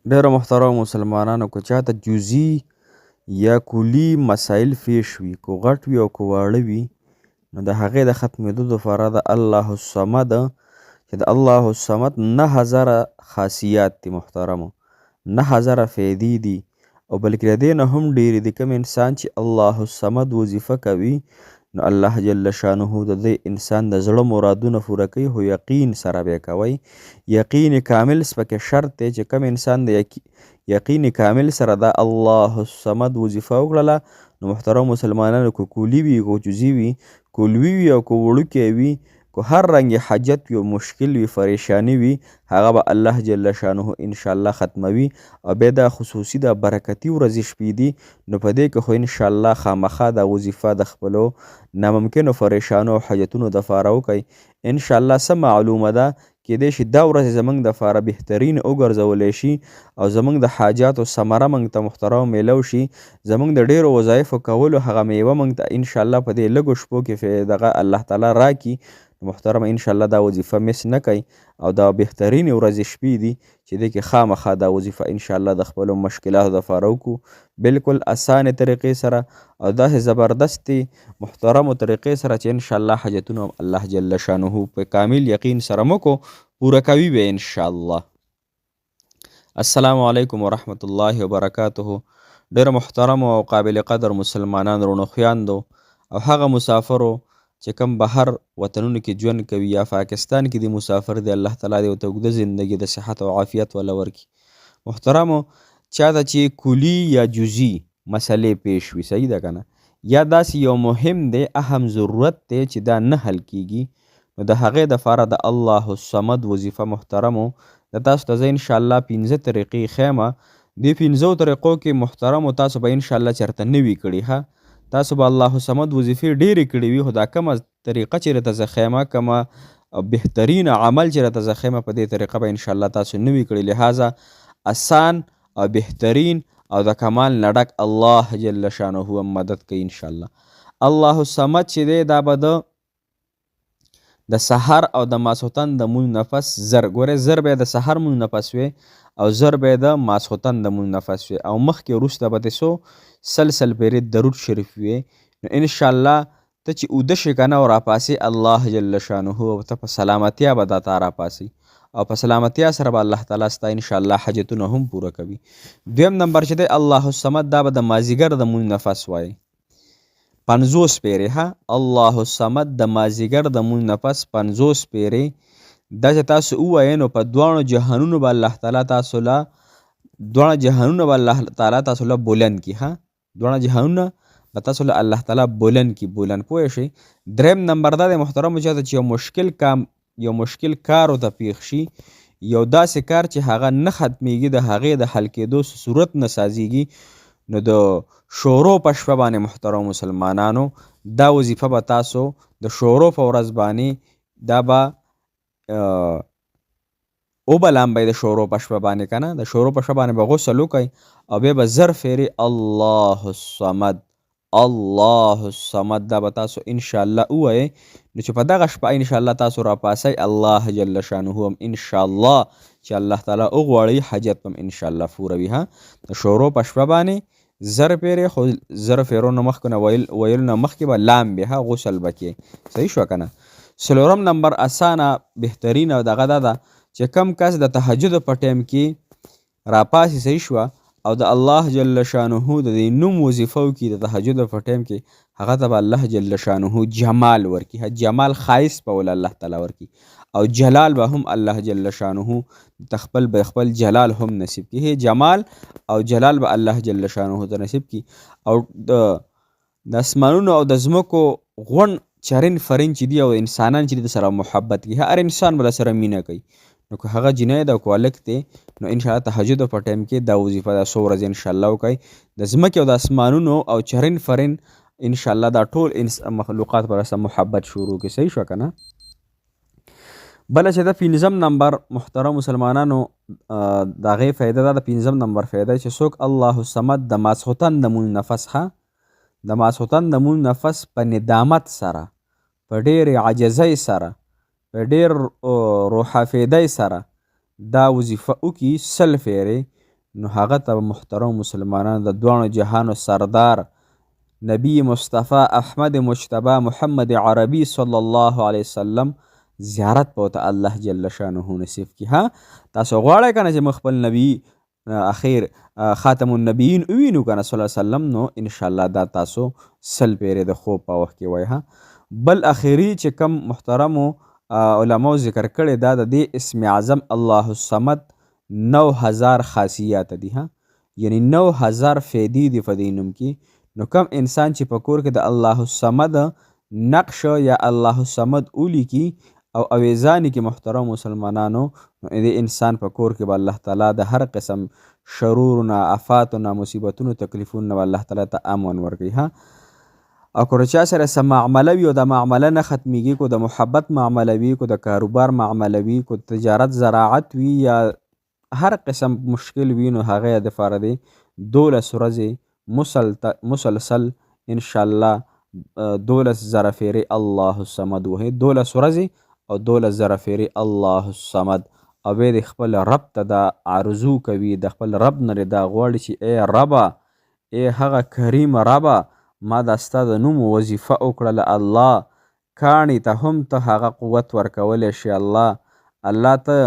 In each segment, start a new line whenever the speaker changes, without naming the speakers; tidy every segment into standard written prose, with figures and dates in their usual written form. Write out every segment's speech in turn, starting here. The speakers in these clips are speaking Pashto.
ډیرو محترمو مسلمانانو که چاته جزئي یا کلي مسایل پیښ وي، که غټ وي او که واړه وي، نو د هغې د ختمېدو دپاره د الله الصمد چې د الله الصمد 9000 خاصیات دي محترمو، 9000 فایدې دي او بلکې د دې نه هم ډېرې دي. کوم انسان چې الله الصمد وظیفه کوي نو الله جل شانه د دې انسان د زړه مرادونه پوره کوي، خو یقین سره به یې کوئ. یقین کامل پکې شرط دی چې کوم انسان د یقین کامل سره د الله الصمد وظیفه وکړله نو محترم مسلمانانو که کولی وي که جزي وي، کلوي وي او که وړوکی وي، که هر رنګ حاجت وي او مشکل وي پریشانی وي، هغه به الله جل شانه انشاءالله ختموي. او بیا دا خصوصي دا برکتي ورځې شپې دي نو په دې کې خو انشاءالله خامخا دا وظیفه د خپلو ناممکنو پریشانو او حاجتونو دپاره وکئ. انشاءالله څه معلومه ده کیدای شي دا ورځې زموږ دپاره بهترین وګرځولی شي او زموږ د حاجاتو ثمره موږ ته محترمو میلو شي. زموږ د ډیرو وظایفو کولو هغه میوه موږ ته انشاءالله په دې لږو شپو کې دغه الله تعالی راکړي. محترم انشاءالله دا وظیفه مس نه کوي او دا بهترینې ورځې شپې دي چې دې کې خامخا دا وظیفه انشاءالله د خپلو مشکلاتو دپاره وکړو بالکل اسانې طریقې سره او داسې زبردستې محترمو طریقې سره چې انشاءالله حاجتونه الله جل شانه په کامل یقین سره مو پوره کوي به انشاءالله. السلام علیکم ورحمت الله وبرکاته. ډېر محترمو او قابل قدر مسلمانان رونو خویندو او هغه مسافرو چې کوم بهر وطنونو کې ژوند کوي یا پاکستان کې د مسافر دی، الله تعالی دې ورته اوږده زندګي د صحت او عافیت والا ورکړي. محترمو چاته چې کلي یا جزي مسلې پیښ وي، صحیح ده که نه، یا داسې یو مهم دی اهم ضرورت دی چې دا نه حل کیږي نو د هغې دپاره د الله الصمد وظیفه محترمو د تاسو ته زه انشاءالله 15 طریقې ښیم. دې 15 طریقو کې محترمو تاسو به انشاءالله چېرته نه وي کړي ښه، تاسو به الله الصمد وظیفې ډېرې کړې وي، خو دا کومه طریقه چې راته زه ښیمه، کومه بهترین عمل چې راته زه ښیمه، په دې طریقه به انشاءالله تاسو نه وي کړي. لهذا آسان او بهترین او د کمال نه ډک الله جل شانه مدد کوي انشاءالله. الله الصمد چې دی دا به د سحر او د ماسخوتن د مونځ نفس زر، ګورئ زر به یې د سحر مونځ نفس وی او زر به یې د ماسخوتن د مونځ نفس وی او مخکې وروسته به دې سل پیرې درود شریف وی. نو انشاءالله ته چې اوده شې که نه او راپاسې الله جل شانه او ته په سلامتیا به دا تا راپاسي او په سلامتیا سره به الله تعالی ستا انشاءالله حاجتونه هم پوره کوي. دویم نمبر چې دی الله الصمد دا به د مازدیګر د مونځ نفس وایي 50 پیرې ها. الله الصمد د مازدیګر د مونځ نفس 50 پیرې دا چې تاسو ووایئ نو په دواړو جهانونو به الله تعالی تاسو له بلند کړي ها، دواړه جهانونه به تاسو له الله تعالی بلند کړي، بلند پوه شئ. دریم نمبر دا د محترمو چاته چې یو مشکل کار ورته پیښ شي، یو داسې کار چې هغه نه ختمیږي، د هغې د حل کېدو صورت نه سازیږي، نو د شورو په شپه باندې محترم مسلمانانو دا وظیفه به تاسو د شورو په ورځ باندې دا به وبلامبئ د شورو په شپه باندې که نه، د شورو په شپه باندې به غسل وکئ او بیا به زر فیرې الله الصمد الله الصمد دا به تاسو انشاءالله ووایئ. نو چې په دغه شپه انشاءالله تاسو راپاسئ الله جل شانه هم انشاءالله چې الله تعالی وغواړي حاجت هم انشاءالله پوره وي ها. د شورو په شپه باندې زر پیرې، خو زر فیرو نه مخکې نه ویلو نه مخکې به لامبې ها غسل به کې، صحیح شوه که نه. څلورم نمبر اسانه بهترین او دغه دا ده چې کم کس د تهجد په ټایم کې راپاسي، صحیح شوه، او د الله جل شانه د دې نوم وظیفه وکړي د تهجد په ټایم کې، هغه ته به الله جل شانه جمال ورکړي، جمال ښایست به ول الله تعالی ورکړي او جلال به هم الله جل شانه د خپل جلال هم نصیب کړي. جمال او جلال به الله جل شانه ته نصیب کړي او د اسمانونو او د ځمکو غون چرین فرین چې دي او انسانان چې دي د سره محبت کوي، هر انسان به سره مینه کوي. نو که هغه جنۍ ده او که هلک دی نو انشاءالله تهجد په ټایم کې دا وظیفه دا څو ورځې انشاءالله وکئ. د ځمکې او د اسمانونو او چرین فرین انشاءالله دا ټول مخلوقات به سره محبت شروع کړي، صحیح شوه که نه. بله چې د 15 نمبر محترم مسلمانانو د هغې فایده دا د 15 نمبر فایده چې څوک الله الصمد د ماسخوتن د مونځ نفس د ماسخوتن د مونځ نفس په ندامت سره، په ډېرې عاجزۍ سره، په ډېر روحافیدۍ سره دا وظیفه وکړي 100 فیرې، نو هغه ته محترم مسلمانانو د دواړو جهانو سردار نبی مصطفی احمد مجتبی محمد عربي صلی الله علیه وسلم زیارت به ورته الله جل شانه نصیب کړي. ها تاسو غواړئ که نه چې مخ خپل نبي اخیر خاتم النبیین ووینو که نه صلی الله علیه وسلم، نو انشاءالله دا تاسو سل پیرې د خوب په وخت کې وایي. ها بل اخري چې کم محترمو علماو ذکر کړی دا د دې اسم اعظم الله الصمد 9000 خاصیات دي. ها یعنی 9000 فیدې دي په دې نوم کې. نو کم انسان چې په کور کې د الله الصمد نقش یا الله الصمد ولیکي او اویزانی کې محترم مسلمانانو، نو دې انسان په کور کې به الله تعالی د هر قسم شرورونه، آفاتونه، مصیبتونو، تکلیفونو به الله تعالی ته امن ورکوي. ها او که چا سره څه معامله وي او د معامله نه ختمیږي، کو د محبت معامله وي، کو د کاروبار معامله وي، کو تجارت زراعت وي، یا هر قسم مشکل وي، نو هغه د پاره دی 12 ورځې مسلسل انشاءالله 12 زره فیرې الله الصمد وهي. 12 ورځې او 12 زره فیرې الله الصمد، او بیا د خپل رب ته دا عرضو کوي، د خپل رب نه دا غواړي چې ای ربه، ای هغه کریم ربه، ما دا ستا د نوم وظیفه وکړله الله، کاڼي ته هم ته هغه قوت ورکولی شي الله ته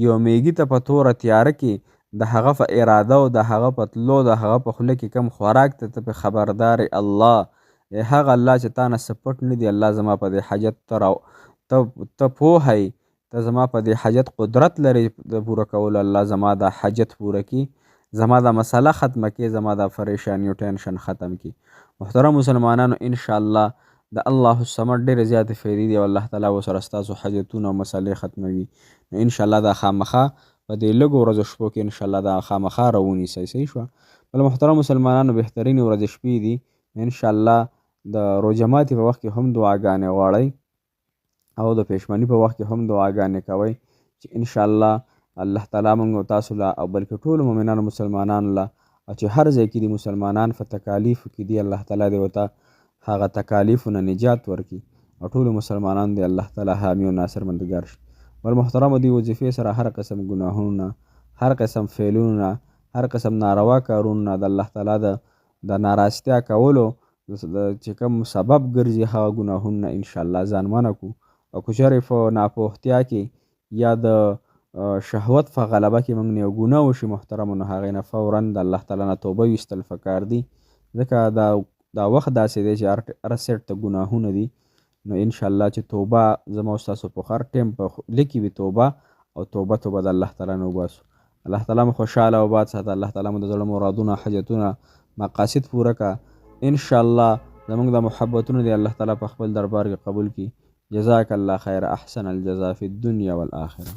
یو میږي ته په توره تیاره کې د هغه په اراده او د هغه په تلو د هغه په خوله کې کم خوراک ته په خبردار الله، ای هغه الله چې تا نه څه پټ نه دي، الله زما په دې حاجت ته پوهی، ته زما په دې حاجت قدرت لري د پوره کولو، الله زما دا حاجت پوره کړي، زما دا مسله ختمه کړي، زما دا پریشانی او ټینشن ختم کړي. محترم مسلمانانو انشاءالله د الله الصمد ډېرې زیاتې فایدې دي او الله تعالی ورسره ستاسو حاجتونه او مسلې ختموي. نو انشاءالله دا خامخا په دې لږو ورځو شپو کې انشاءالله دا خامخا راونیسئ. صحیح شوه. بل محترم مسلمانانو بهترینې ورځې شپې دي، انشاءالله د روژه ماتي په وخت کې هم دعاګانې غواړئ او د پېشمني په وخت کې هم دعاګانې کوئ چې انشاءالله الله تعالی موږ او تاسو له او بلکې ټولو مؤمنانو مسلمانانو له چې هر ځای کې دي مسلمانان په تکالیفو کې دي، الله تعالی دې ورته هغه تکالیفو نه نجات ورکړي او ټولو مسلمانانو دې الله تعالی حامی او ناصر مددګار شي. بل محترمو دې وظیفې سره هر قسم ګناهونه، هر قسم فعلونه، هر قسم ناروا کارونه د الله تعالی د ناراستیا کولو چې کوم سبب ګرځي هغه ګناهونه انشاءالله ځان منع کړو، او که چېرې په ناپوهتیا کې یا د شهوت په غلبه کې موږ نه یو ګناه وشي محترمو، نو هغې نه فورا د الله تعالی نه توبه ویستل پکار دي، ځکه دا وخت داسې دی چې هر سیټ ته ګناهونه دي. نو انشاءالله چې توبه زما او ستاسو په هر ټیم په خوله کې وي توبه، او توبه د الله تعالی نه وباسو. الله تعالی مو خوشحاله او باد ساته، الله تعالی مو د زړه مرادونه، حاجتونه، مقاصد پوره کړه. انشاءالله زموږ د محبتونو دی الله تعالی په خپل دربار کې قبول کړي. جزاک الله خیر، احسن الجزا فی الدنیا والآخرة.